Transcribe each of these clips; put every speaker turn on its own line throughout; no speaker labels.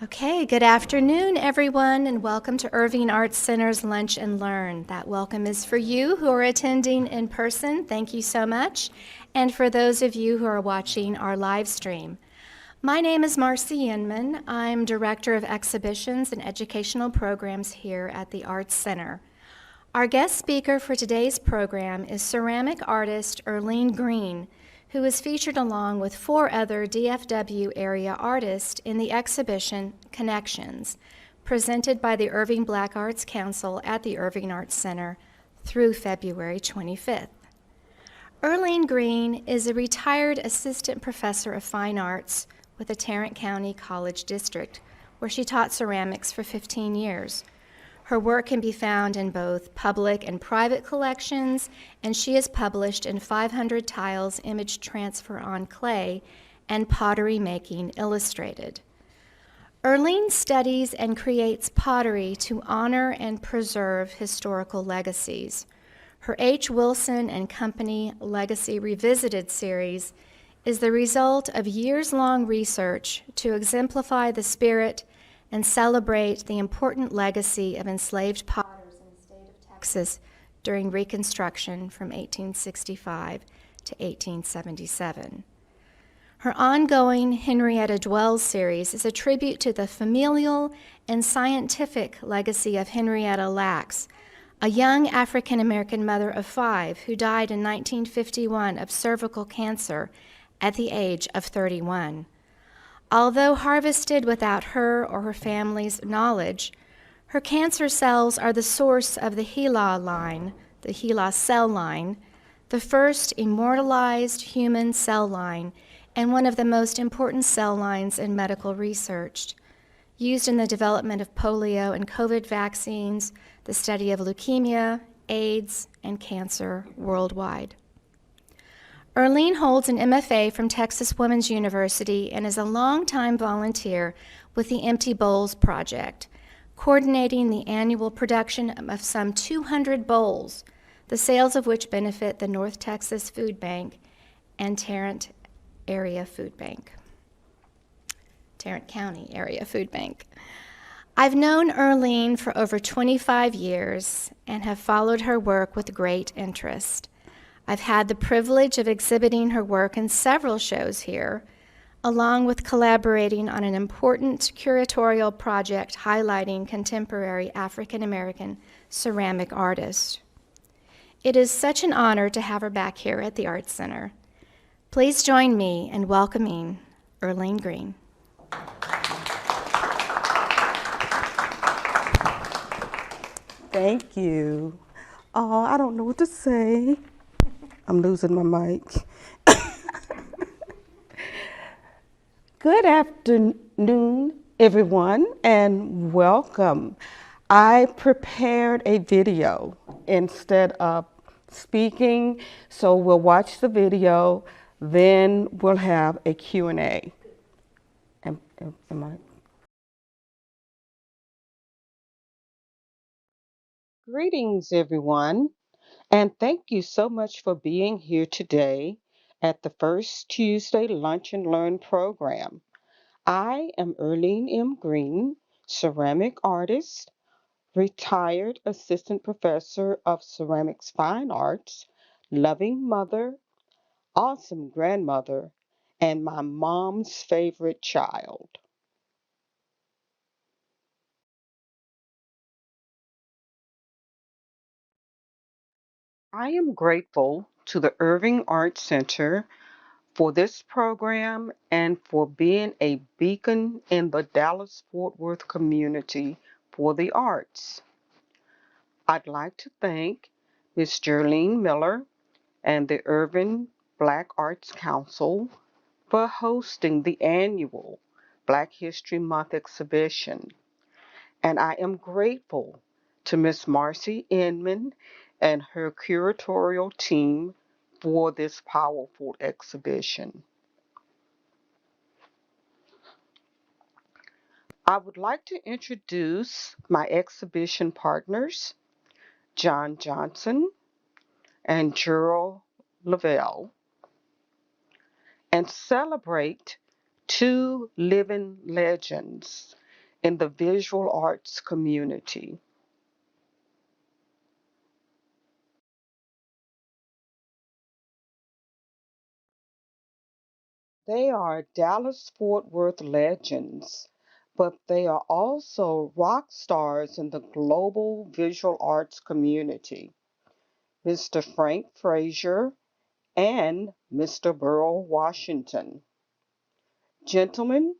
Okay, good afternoon, everyone, and welcome to Irving Arts Center's Lunch and Learn. That welcome is for you who are attending in person. Thank you so much. And for those of you who are watching our live stream. My name is Marcy Inman. I'm Director of Exhibitions and Educational Programs here at the Arts Center. Our guest speaker for today's program is ceramic artist Earline Green, who is featured along with 4 other DFW area artists in the exhibition Connections, presented by the Irving Black Arts Council at the Irving Arts Center through February 25th. Earline Green is a retired assistant professor of fine arts with the Tarrant County College District, where she taught ceramics for 15 years. Her work can be found in both public and private collections, and she is published in 500 Tiles Image Transfer on Clay and Pottery Making Illustrated. Earline studies and creates pottery to honor and preserve historical legacies. Her H. Wilson and Company Legacy Revisited series is the result of years-long research to exemplify the spirit and celebrate the important legacy of enslaved potters in the state of Texas during Reconstruction from 1865 to 1877. Her ongoing Henrietta Dwells series is a tribute to the familial and scientific legacy of Henrietta Lacks, a young African-American mother of 5 who died in 1951 of cervical cancer at the age of 31. Although harvested without her or her family's knowledge, her cancer cells are the source of the HeLa line, the HeLa cell line, the first immortalized human cell line and one of the most important cell lines in medical research, used in the development of polio and COVID vaccines, the study of leukemia, AIDS, and cancer worldwide. Earline holds an MFA from Texas Women's University and is a longtime volunteer with the Empty Bowls Project, coordinating the annual production of some 200 bowls, the sales of which benefit the North Texas Food Bank and Tarrant Area Food Bank. Tarrant County Area Food Bank. I've known Earline for over 25 years and have followed her work with great interest. I've had the privilege of exhibiting her work in several shows here, along with collaborating on an important curatorial project highlighting contemporary African-American ceramic artists. It is such an honor to have her back here at the Arts Center. Please join me in welcoming Earline Green.
Thank you. Oh, I don't know what to say. I'm losing my mic. Good afternoon, everyone, and welcome. I prepared a video instead of speaking, so we'll watch the video, then we'll have a Q&A. Am I? Greetings, everyone. And thank you so much for being here today at the First Tuesday Lunch and Learn program. I am Earline M. Green, ceramic artist, retired assistant professor of ceramics fine arts, loving mother, awesome grandmother, and my mom's favorite child. I am grateful to the Irving Arts Center for this program and for being a beacon in the Dallas-Fort Worth community for the arts. I'd like to thank Ms. Jerlene Miller and the Irving Black Arts Council for hosting the annual Black History Month exhibition. And I am grateful to Ms. Marcy Inman and her curatorial team for this powerful exhibition. I would like to introduce my exhibition partners, John Johnson and Gerald Lavelle, and celebrate 2 living legends in the visual arts community. They are Dallas Fort Worth legends, but they are also rock stars in the global visual arts community. Mr. Frank Frazier and Mr. Burl Washington. Gentlemen,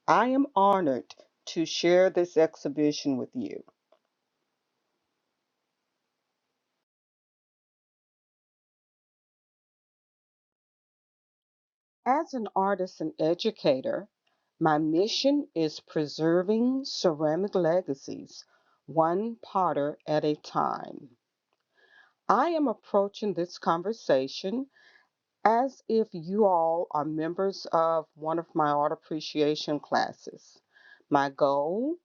I am honored to share this exhibition with you. As an artist and educator, my mission is preserving ceramic legacies, one potter at a time. I am approaching this conversation as if you all are members of one of my art appreciation classes. My goal,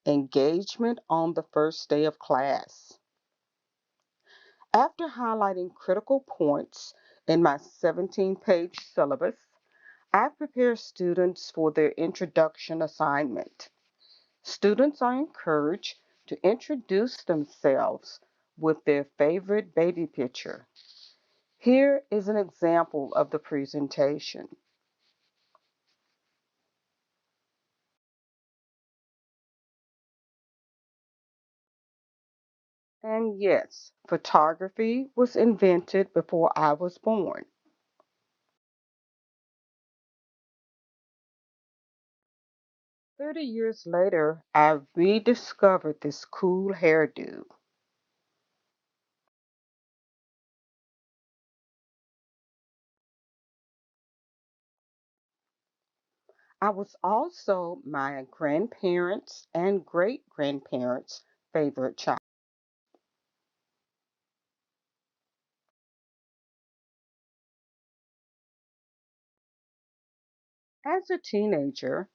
engagement on the first day of class. After highlighting critical points in my 17-page syllabus, I prepare students for their introduction assignment. Students are encouraged to introduce themselves with their favorite baby picture. Here is an example of the presentation. And yes, photography was invented before I was born. 30 years later, I rediscovered this cool hairdo. I was also my grandparents' and great grandparents' favorite child. As a teenager,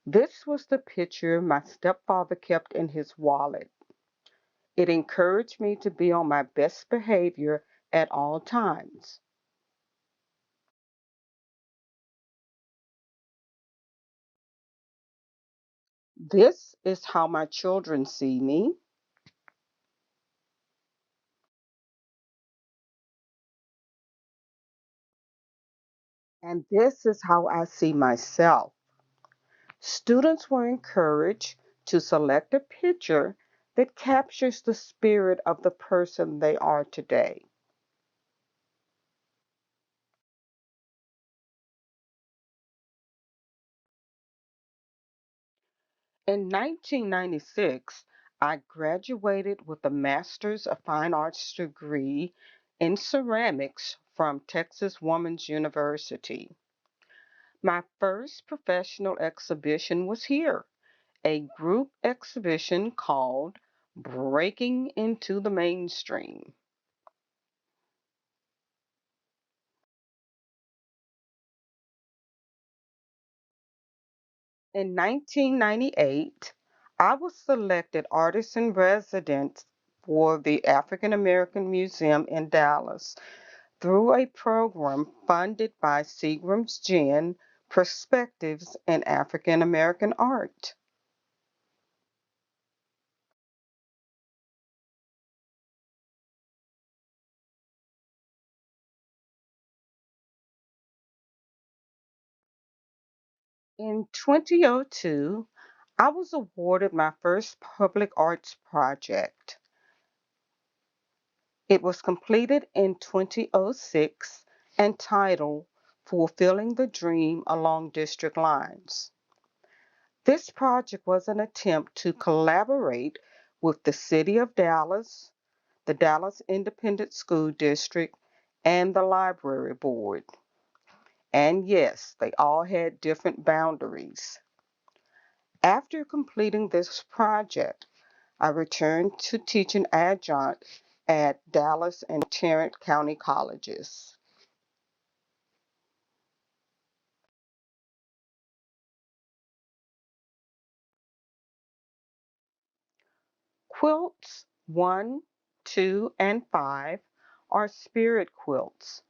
this was the picture my stepfather kept in his wallet. It encouraged me to be on my best behavior at all times. This is how my children see me, and this is how I see myself. Students were encouraged to select a picture that captures the spirit of the person they are today. In 1996, I graduated with a Master's of Fine Arts degree in ceramics from Texas Woman's University. My first professional exhibition was here, a group exhibition called Breaking into the Mainstream. In 1998, I was selected artist in residence for the African American Museum in Dallas through a program funded by Seagram's Gin Perspectives in African American Art. In 2002, I was awarded my first public arts project. It was completed in 2006 and titled Fulfilling the Dream Along District Lines. This project was an attempt to collaborate with the City of Dallas, the Dallas Independent School District, and the Library Board. And yes, they all had different boundaries. After completing this project, I returned to teaching adjunct at Dallas and Tarrant County Colleges. Quilts 1, 2, and 5 are spirit quilts,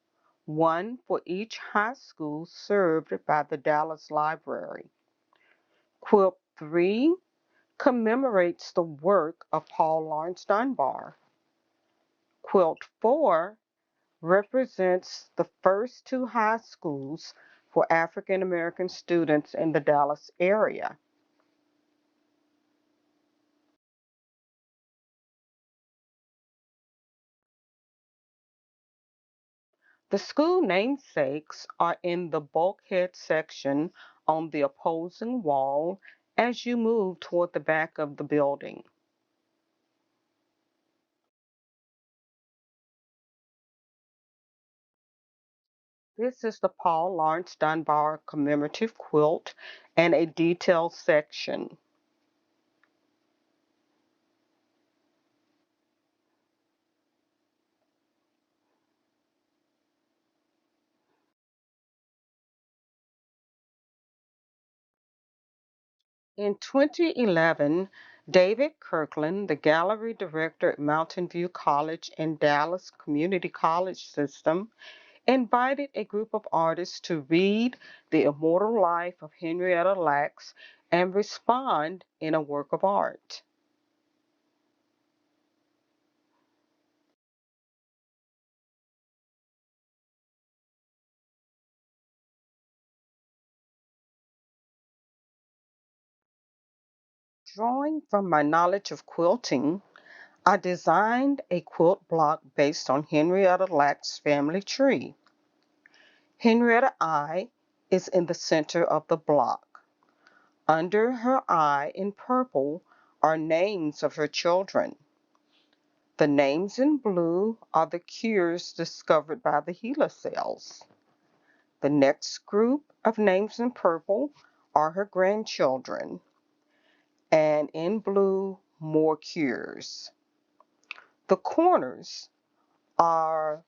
one for each high school served by the Dallas Library. Quilt 3 commemorates the work of Paul Laurence Dunbar. Quilt 4 represents the first two high schools for African American students in the Dallas area. The school namesakes are in the bulkhead section on the opposing wall as you move toward the back of the building. This is the Paul Laurence Dunbar commemorative quilt and a detailed section. In 2011, David Kirkland, the gallery director at Mountain View College in Dallas Community College System, invited a group of artists to read The Immortal Life of Henrietta Lacks and respond in a work of art. Drawing from my knowledge of quilting, I designed a quilt block based on Henrietta Lacks' family tree. Henrietta I is in the center of the block. Under her eye in purple are names of her children. The names in blue are the cures discovered by the HeLa cells. The next group of names in purple are her grandchildren, and in blue, more cures. The corners are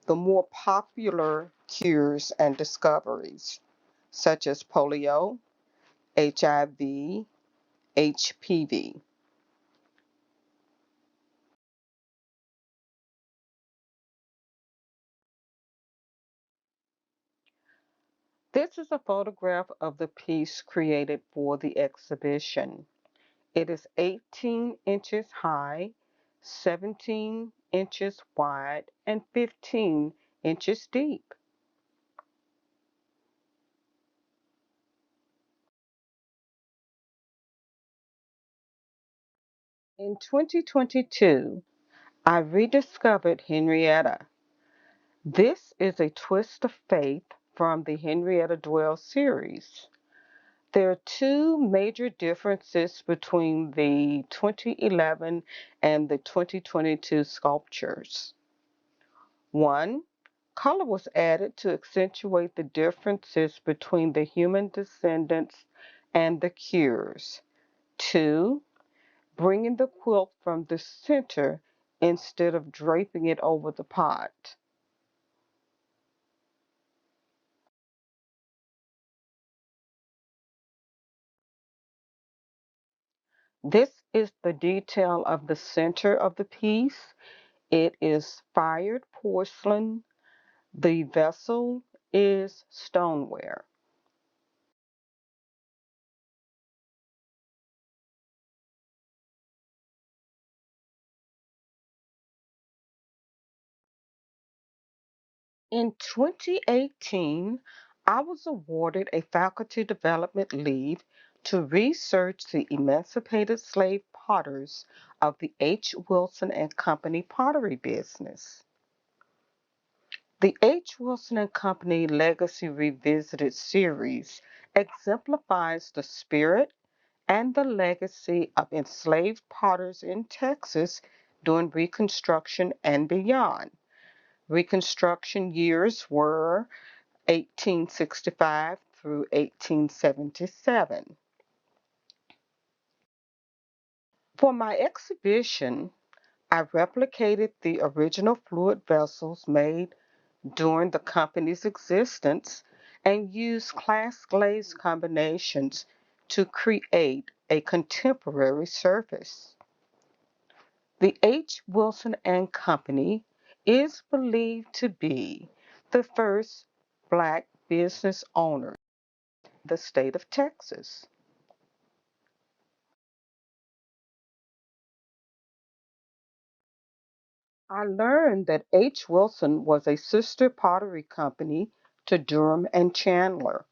the more popular cures and discoveries, such as polio, HIV, HPV. This is a photograph of the piece created for the exhibition. It is 18 inches high, 17 inches wide, and 15 inches deep. In 2022, I rediscovered Henrietta. This is a twist of faith from the Henrietta Dwells series. There are two major differences between the 2011 and the 2022 sculptures. One, color was added to accentuate the differences between the human descendants and the cures. Two, bringing the quilt from the center instead of draping it over the pot. This is the detail of the center of the piece. It is fired porcelain. The vessel is stoneware. In 2018, I was awarded a faculty development leave to research the emancipated slave potters of the H. Wilson and Company pottery business. The H. Wilson and Company Legacy Revisited series exemplifies the spirit and the legacy of enslaved potters in Texas during Reconstruction and beyond. Reconstruction years were 1865 through 1877. For my exhibition, I replicated the original fluid vessels made during the company's existence and used glass glaze combinations to create a contemporary surface. The H. Wilson and Company is believed to be the first Black business owner in the state of Texas. I learned that H. Wilson was a sister pottery company to Durham and Chandler.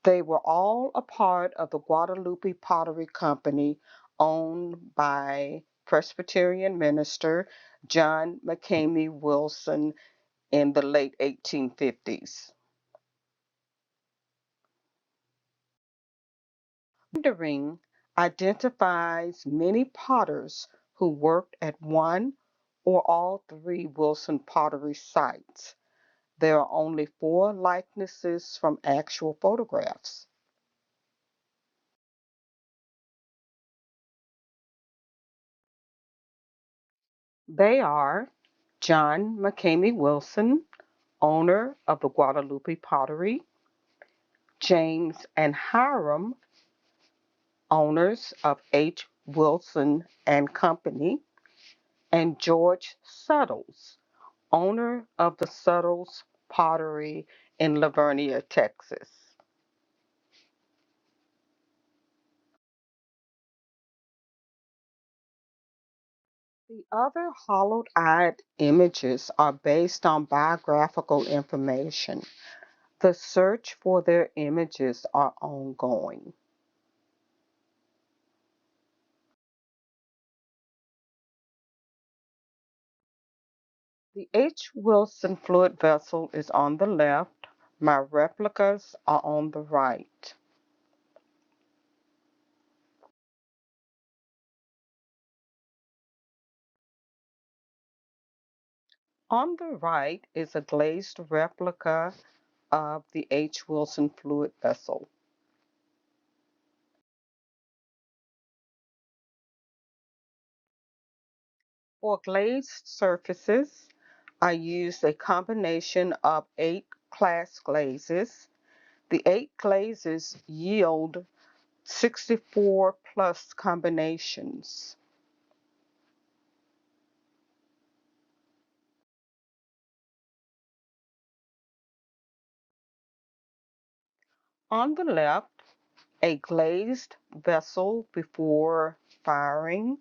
They were all a part of the Guadalupe Pottery Company owned by Presbyterian minister John McCamey Wilson in the late 1850s. Rendering identifies many potters who worked at one or all three Wilson pottery sites. There are only 4 likenesses from actual photographs. They are John McCamey Wilson, owner of the Guadalupe Pottery, James and Hiram, owners of H. Wilson and Company, and George Suttles, owner of the Suttles Pottery in Lavernia, Texas. The other hollowed-eyed images are based on biographical information. The search for their images are ongoing. The H. Wilson fluid vessel is on the left. My replicas are on the right. On the right is a glazed replica of the H. Wilson fluid vessel. For glazed surfaces, I used a combination of 8 class glazes. The 8 glazes yield 64 plus combinations. On the left, a glazed vessel before firing.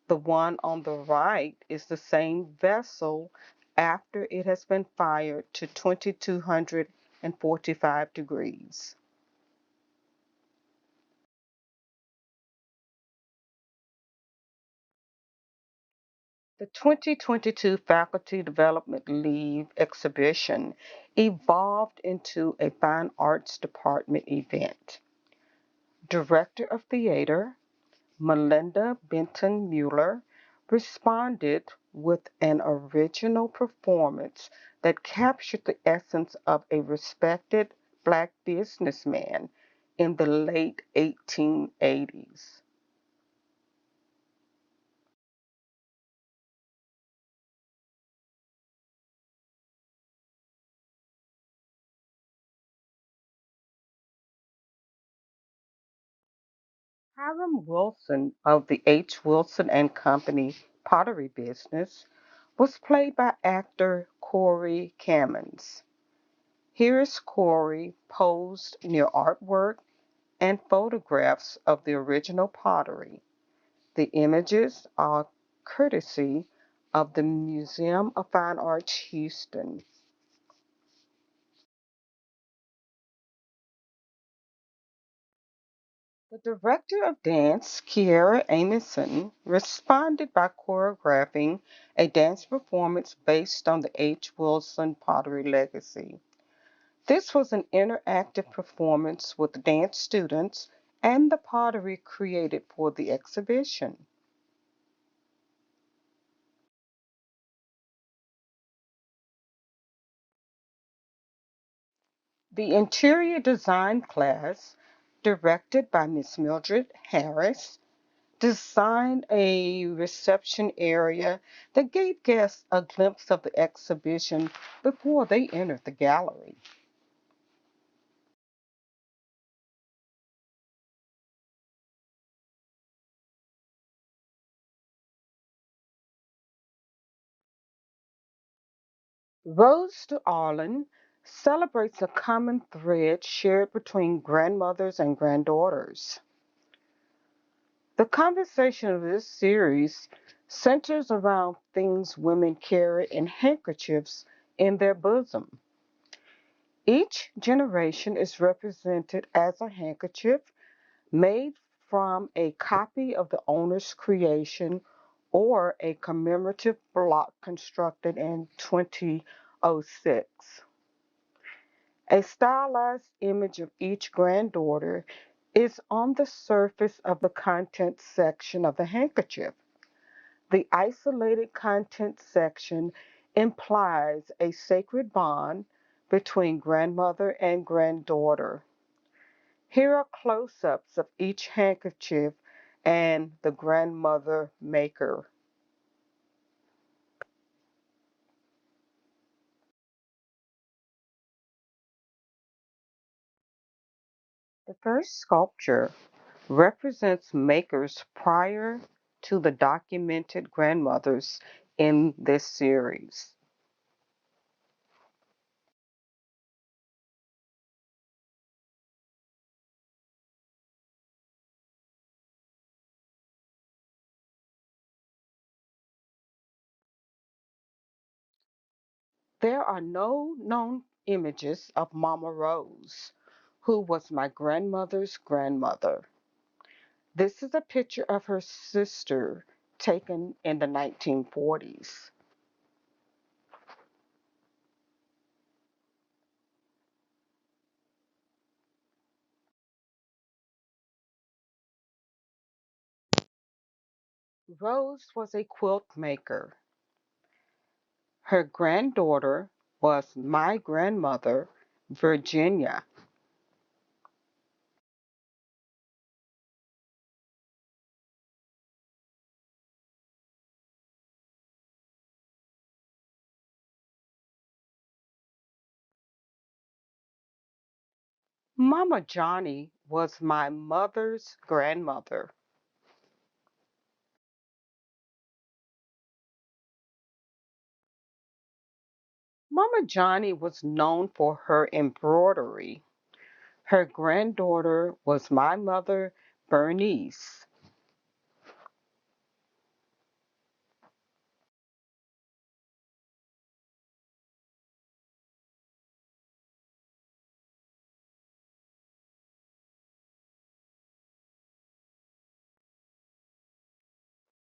The one on the right is the same vessel after it has been fired to 2245 degrees. The 2022 Faculty Development Leave exhibition evolved into a Fine Arts Department event. Director of Theater Melinda Benton Mueller responded with an original performance that captured the essence of a respected Black businessman in the late 1880s. Hiram Wilson of the H. Wilson and Company pottery business was played by actor Corey Cammons. Here is Corey posed near artwork and photographs of the original pottery. The images are courtesy of the Museum of Fine Arts, Houston. The director of dance, Kiera Amison, responded by choreographing a dance performance based on the H. Wilson Pottery legacy. This was an interactive performance with dance students and the pottery created for the exhibition. The interior design class, directed by Miss Mildred Harris, designed a reception area that gave guests a glimpse of the exhibition before they entered the gallery. Rose to Arlen celebrates a common thread shared between grandmothers and granddaughters. The conversation of this series centers around things women carry in handkerchiefs in their bosom. Each generation is represented as a handkerchief made from a copy of the owner's creation or a commemorative block constructed in 2006. A stylized image of each granddaughter is on the surface of the contents section of the handkerchief. The isolated contents section implies a sacred bond between grandmother and granddaughter. Here are close ups of each handkerchief and the grandmother maker. The first sculpture represents makers prior to the documented grandmothers in this series. There are no known images of Mama Rose, who was my grandmother's grandmother. This is a picture of her sister taken in the 1940s. Rose was a quilt maker. Her granddaughter was my grandmother, Virginia. Mama Johnny was my mother's grandmother. Mama Johnny was known for her embroidery. Her granddaughter was my mother, Bernice.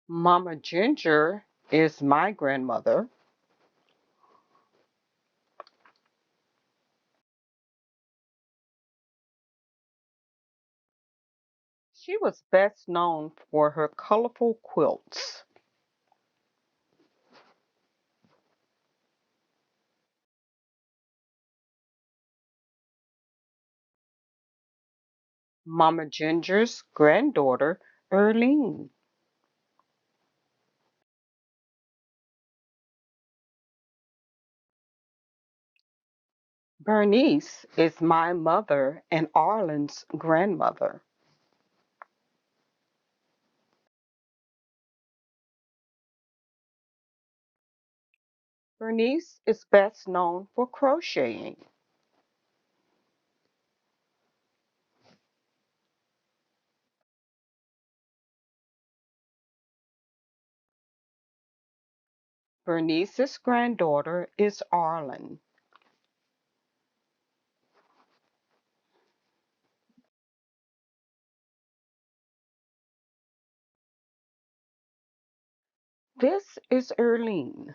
Mama Ginger is my grandmother. She was best known for her colorful quilts. Mama Ginger's granddaughter, Earline. Bernice is my mother and Arlen's grandmother. Bernice is best known for crocheting. Bernice's granddaughter is Arlen. This is Earline,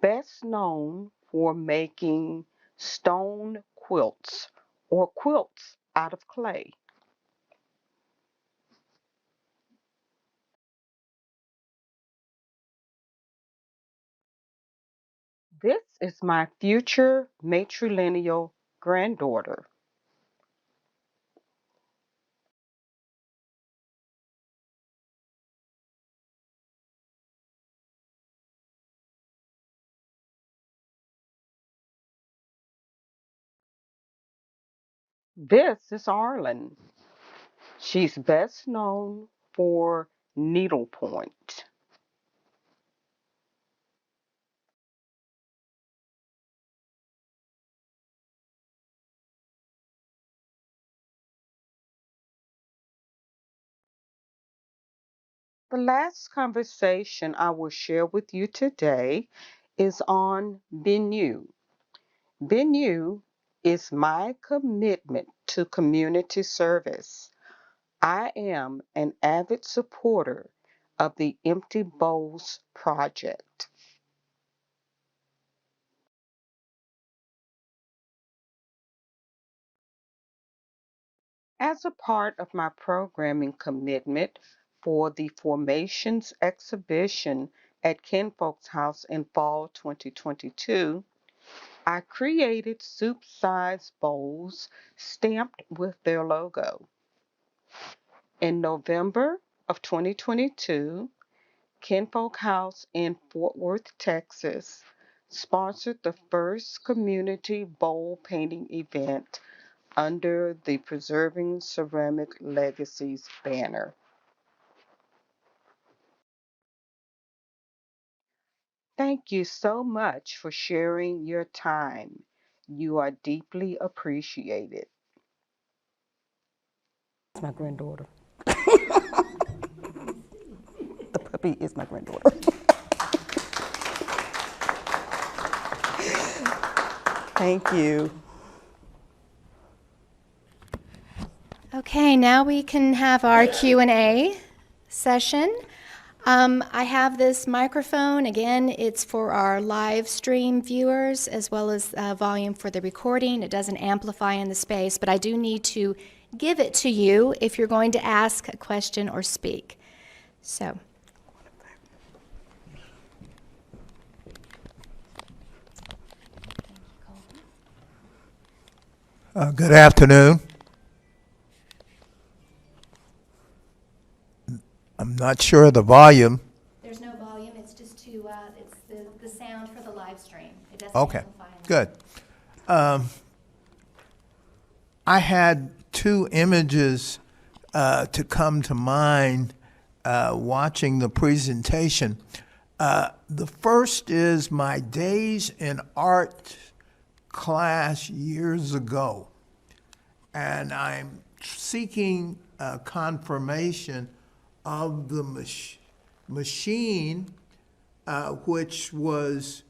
best known for making stone quilts or quilts out of clay. This is my future matrilineal granddaughter. This is Arlen. She's best known for needlepoint. The last conversation I will share with you today is on Benue. Benue is my commitment to community service. I am an avid supporter of the Empty Bowls Project. As a part of my programming commitment for the Formations exhibition at Kinfolk's House in fall 2022, I created soup-sized bowls stamped with their logo. In November of 2022, Kinfolk House in Fort Worth, Texas, sponsored the first community bowl painting event under the Preserving Ceramic Legacies banner. Thank you so much for sharing your time. You are deeply appreciated.
It's my granddaughter. The puppy is my granddaughter. Thank you.
Okay, now we can have our Q&A session. I have this microphone. Again, it's for our live stream viewers as well as volume for the recording. It doesn't amplify in the space, but I do need to give it to you if you're going to ask a question or speak. So.
Good afternoon. I'm not sure of the volume.
There's no volume. It's just it's the sound for the live stream. It doesn't
Okay,
amplify.
good. I had two images to come to mind watching the presentation. The first is my days in art class years ago, and I'm seeking confirmation of the machine, which was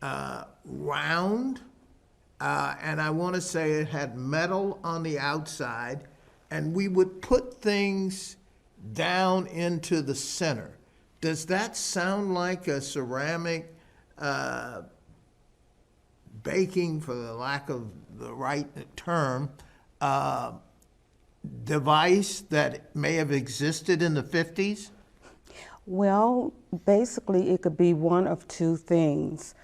round, and I want to say it had metal on the outside, and we would put things down into the center. Does that sound like a ceramic baking, for the lack of the right term, device that may have existed in the 50s?
Well, basically, it could be one of two things.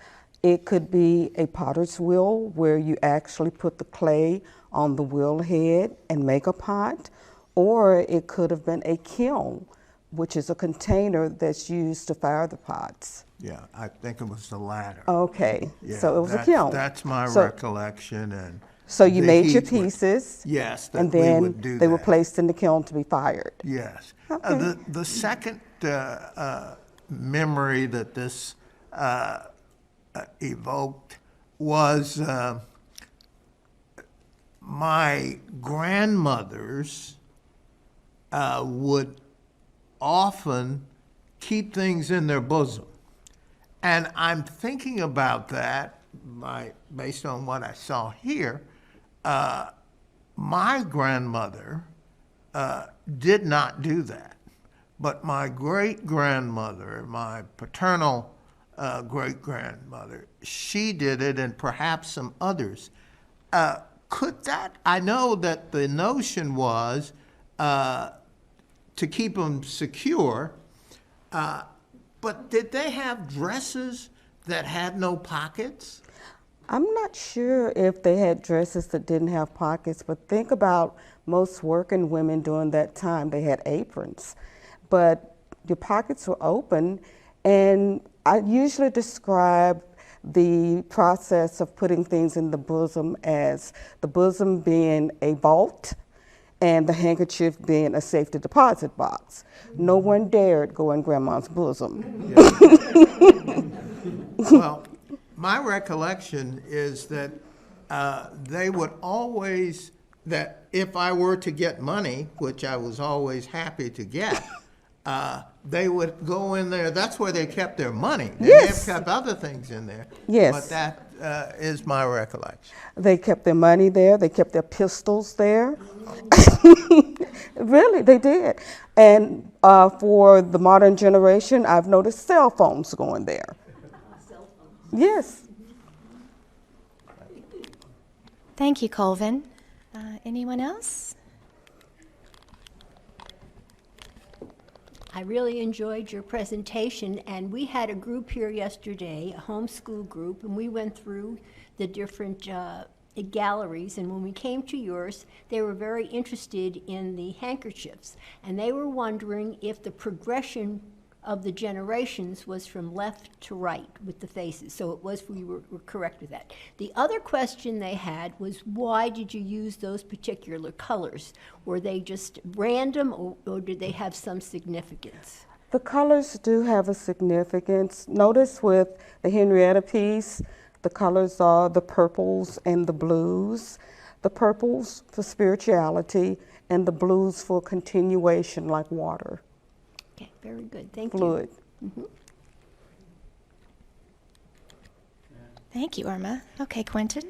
It could be a potter's wheel where you actually put the clay on the wheel head and make a pot, or it could have been a kiln, which is a container that's used to fire the pots.
Yeah, I think it was the latter.
Okay,
Yeah,
so it was a kiln.
That's my
So-
recollection, and
So you
the
made your
heat would-
pieces,
Yes, that
and
we
then
would do
they were
that.
placed in the kiln to be fired.
Yes.
Okay.
The second memory that this evoked was my grandmothers would often keep things in their bosom. And I'm thinking about that based on what I saw here. My grandmother did not do that. But my great-grandmother, my paternal great-grandmother, she did it, and perhaps some others. Could that, I know that the notion was to keep them secure, but did they have dresses that had no pockets?
I'm not sure if they had dresses that didn't have pockets, but think about most working women during that time. They had aprons, but your pockets were open, and I usually describe the process of putting things in the bosom as the bosom being a vault and the handkerchief being a safety deposit box. No one dared go in grandma's bosom.
Well, my recollection is that they would always, that if I were to get money, which I was always happy to get, they would go in there. That's where they kept their money. They
Yes.
may have kept other things in there.
Yes.
But that is my recollection.
They kept their money there. They kept their pistols there. Really, they did. And for the modern generation, I've noticed cell phones going there. Yes.
Thank you, Colvin. Anyone else?
I really enjoyed your presentation, and we had a group here yesterday, a homeschool group, and we went through the different galleries, and when we came to yours, they were very interested in the handkerchiefs, and they were wondering if the progression of the generations was from left to right with the faces. So it was, we were correct with that. The other question they had was, why did you use those particular colors? Were they just random, or did they have some significance?
The colors do have a significance. Notice with the Henrietta piece, the colors are the purples and the blues. The purples for spirituality and the blues for continuation, like water.
Okay, very good, thank you.
Fluid.
Thank you, Irma. Okay, Quentin.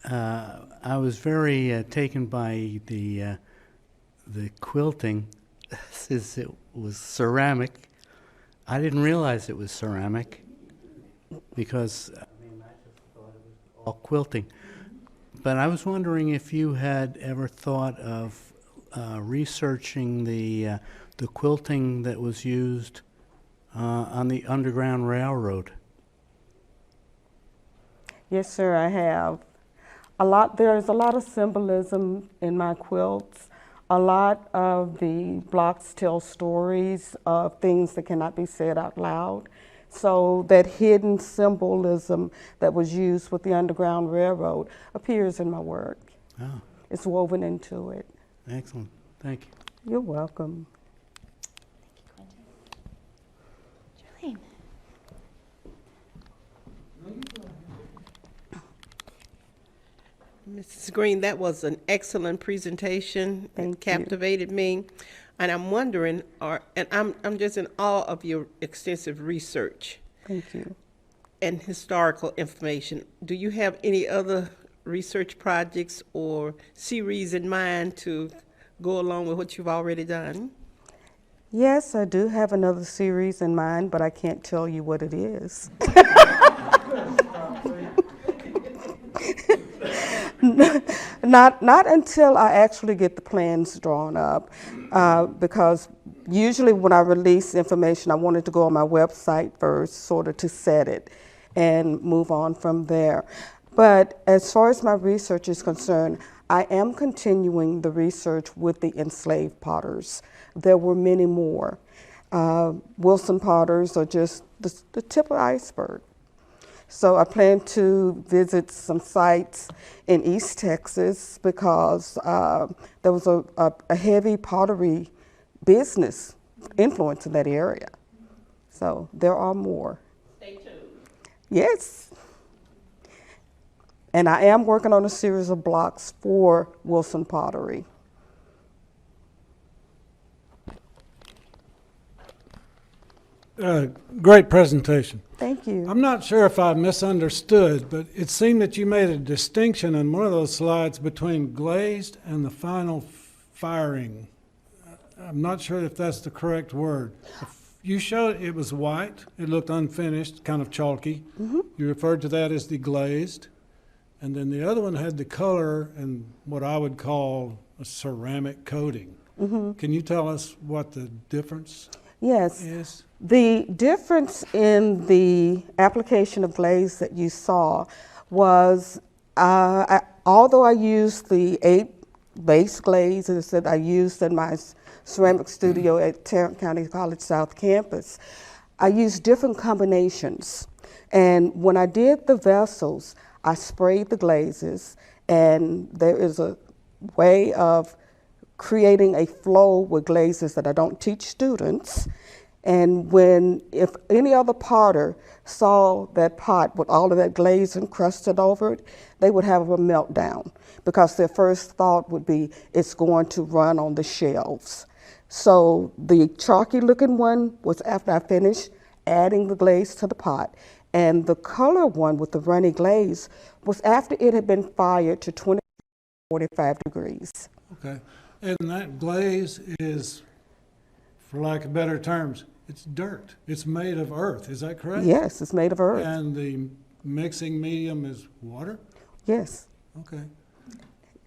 I was very taken by the quilting, since it was ceramic. I didn't realize it was ceramic because I just thought it was all quilting. But I was wondering if you had ever thought of researching the quilting that was used on the Underground Railroad.
Yes, sir, I have. There's a lot of symbolism in my quilts. A lot of the blocks tell stories of things that cannot be said out loud. So that hidden symbolism that was used with the Underground Railroad appears in my work.
Oh,
It's woven into it.
excellent. Thank you.
You're welcome.
Jolene.
Mrs. Green, that was an excellent presentation.
Thank you.
It captivated me. And I'm wondering, and I'm just in awe of your extensive research
Thank you.
and historical information. Do you have any other research projects or series in mind to go along with what you've already done?
Yes, I do have another series in mind, but I can't tell you what it is. Not until I actually get the plans drawn up, because usually when I release information, I want it to go on my website first, sort of to set it and move on from there. But as far as my research is concerned, I am continuing the research with the enslaved potters. There were many more. Wilson potters are just the tip of the iceberg. So I plan to visit some sites in East Texas because there was a heavy pottery business influence in that area. So there are more.
Stay tuned.
Yes. And I am working on a series of blocks for Wilson pottery.
Great presentation.
Thank you.
I'm not sure if I misunderstood, but it seemed that you made a distinction in one of those slides between glazed and the final firing. I'm not sure if that's the correct word. You showed it was white. It looked unfinished, kind of chalky.
Mm-hmm.
You referred to that as the glazed. And then the other one had the color and what I would call a ceramic coating.
Mm-hmm.
Can you tell us what the difference
Yes.
is?
The difference in the application of glaze that you saw was, although I used the 8 base glazes that I used in my ceramic studio at Tarrant County College South Campus, I used different combinations. And when I did the vessels, I sprayed the glazes, and there is a way of creating a flow with glazes that I don't teach students. And if any other potter saw that pot with all of that glaze encrusted over it, they would have a meltdown because their first thought would be, it's going to run on the shelves. So the chalky looking one was after I finished adding the glaze to the pot. And the color one with the runny glaze was after it had been fired to 45 degrees.
Okay. And that glaze is, for lack of better terms, it's dirt. It's made of earth. Is that correct?
Yes, it's made of earth.
And the mixing medium is water?
Yes.
Okay.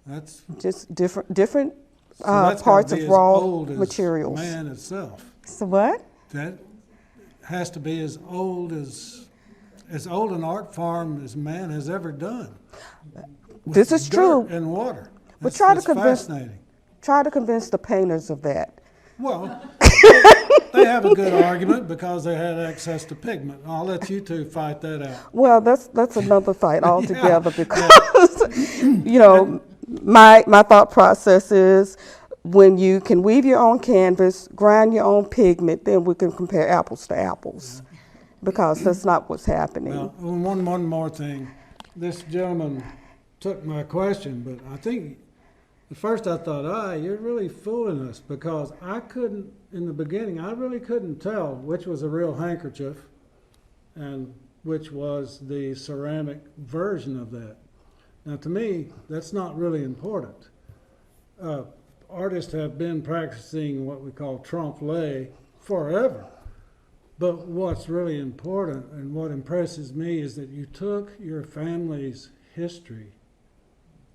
That's
Just different
so that's gotta
parts
be
of
as
raw
old as
materials.
man itself.
So what?
That has to be as old an art form as man has ever done.
This is true.
And water.
But
That's fascinating.
try to convince the painters of that.
Well, they have a good argument because they had access to pigment. I'll let you two fight that out.
Well, that's another fight altogether because you know my thought process is when you can weave your own canvas, grind your own pigment, then we can compare apples to apples because that's not what's happening.
Well, one more thing. This gentleman took my question, but I think at first I thought, you're really fooling us because I couldn't, in the beginning, I really couldn't tell which was a real handkerchief and which was the ceramic version of that. Now, to me, that's not really important. Artists have been practicing what we call trompe-l'oeil forever. But what's really important and what impresses me is that you took your family's history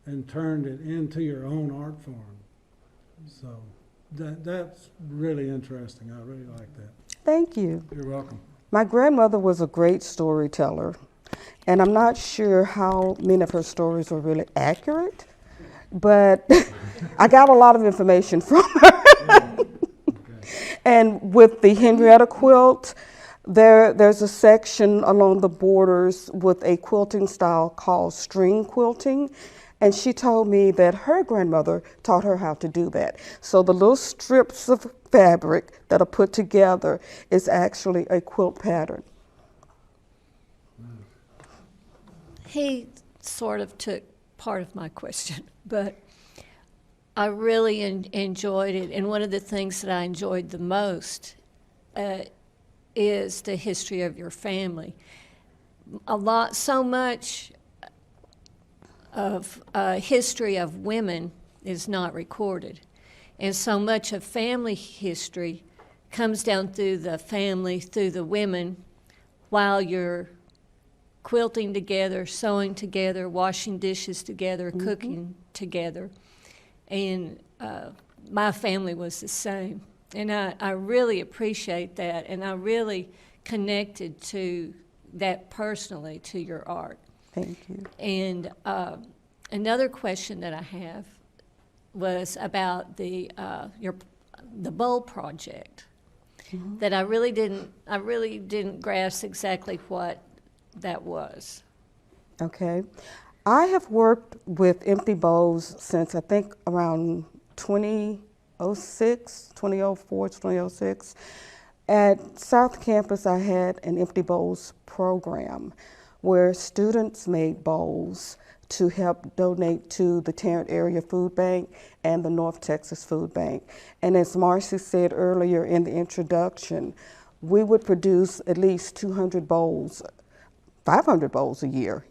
and turned it into your own art form. So that's really interesting. I really like that.
Thank you.
You're welcome.
My grandmother was a great storyteller, and I'm not sure how many of her stories are really accurate, but I got a lot of information from her. And with the Henrietta quilt, there's a section along the borders with a quilting style called string quilting. And she told me that her grandmother taught her how to do that. So the little strips of fabric that are put together is actually a quilt pattern.
He sort of took part of my question, but I really enjoyed it. And one of the things that I enjoyed the most is the history of your family. So much of history of women is not recorded. And so much of family history comes down through the family, through the women, while you're quilting together, sewing together, washing dishes together, cooking together. And my family was the same. And I really appreciate that, and I really connected to that personally, to your art.
Thank you.
And another question that I have was about the bowl project that I really didn't grasp exactly what that was.
Okay. I have worked with empty bowls since I think around 2006, 2004, 2006. At South Campus, I had an empty bowls program where students made bowls to help donate to the Tarrant Area Food Bank and the North Texas Food Bank. And as Marcy said earlier in the introduction, we would produce at least 200 bowls, 500 bowls a year,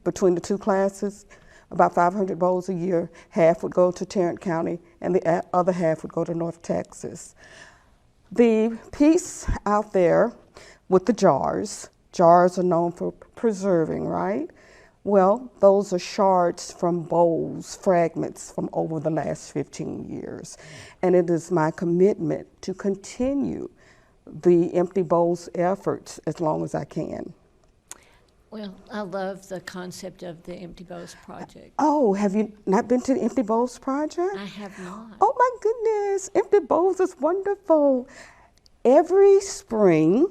between the two classes, about 500 bowls a year. Half would go to Tarrant County and the other half would go to North Texas. The piece out there with the jars are known for preserving, right? Well, those are shards from bowls, fragments from over the last 15 years. And it is my commitment to continue the Empty Bowls efforts as long as I can.
Well, I love the concept of the Empty Bowls project.
Oh, have you not been to the Empty Bowls project?
I have not.
Oh my goodness, Empty Bowls is wonderful. Every spring,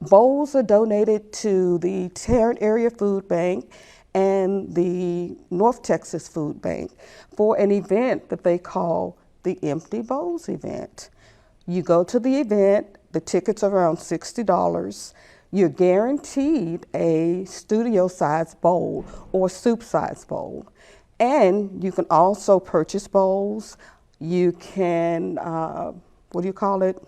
bowls are donated to the Tarrant Area Food Bank and the North Texas Food Bank for an event that they call the Empty Bowls event. You go to the event, The tickets are around $60. You're guaranteed a studio-size bowl or soup-size bowl. And you can also purchase bowls. You can, what do you call it?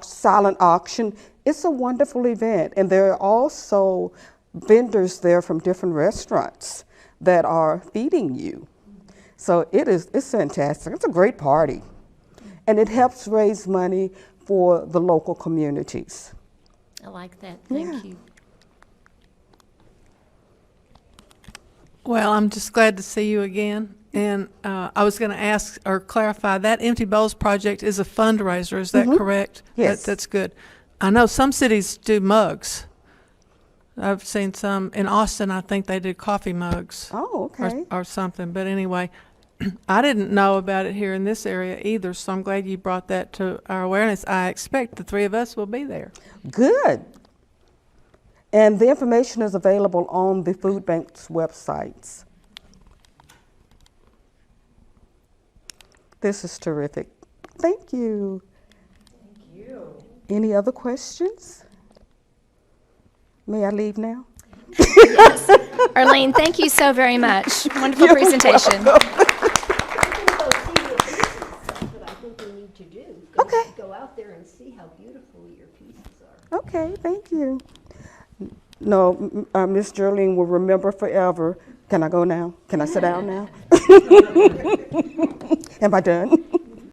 Silent auction. It's a wonderful event. And there are also vendors there from different restaurants that are feeding you. So it's fantastic. It's a great party. And it helps raise money for the local communities.
I like that. Thank you.
Well, I'm just glad to see you again. And I was going to ask or clarify, that Empty Bowls project is a fundraiser, is that correct?
Yes.
That's good. I know some cities do mugs. I've seen some, in Austin, I think they did coffee mugs.
Oh, okay.
Or something. But anyway, I didn't know about it here in this area either, so I'm glad you brought that to our awareness. I expect the three of us will be there.
Good. And the information is available on the food bank's websites. This is terrific. Thank you. Thank you. Any other questions? May I leave now?
Yes. Arlene, thank you so very much. Wonderful presentation.
That's what I think we need to do.
Okay.
Go out there and see how beautiful your pieces are.
Okay, thank you. No, Miss Geraldine will remember forever. Can I go now? Can I sit down now? Am I done?